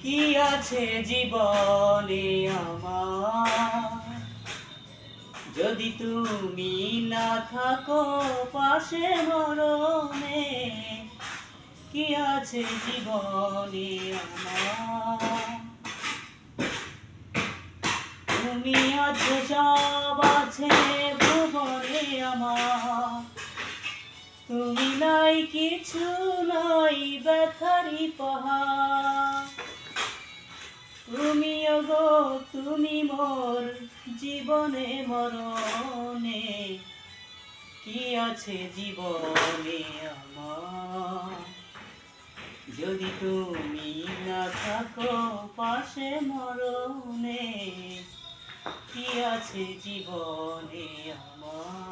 কি আছে জীবনে আমার, যদি তুমি না থাকো পাশে মরণে। কি আছে জীবনে আমার, তুমি আছো সব আছে ভুবনে আমার, তুমি নাই কিছু নাই ব্যথারি পাহাড়। তুমি ওগো তুমি মোর জীবনে মরণে। কি আছে জীবনে আমার, যদি তুমি না থাকো পাশে মরণে। কি আছে জীবনে আমার।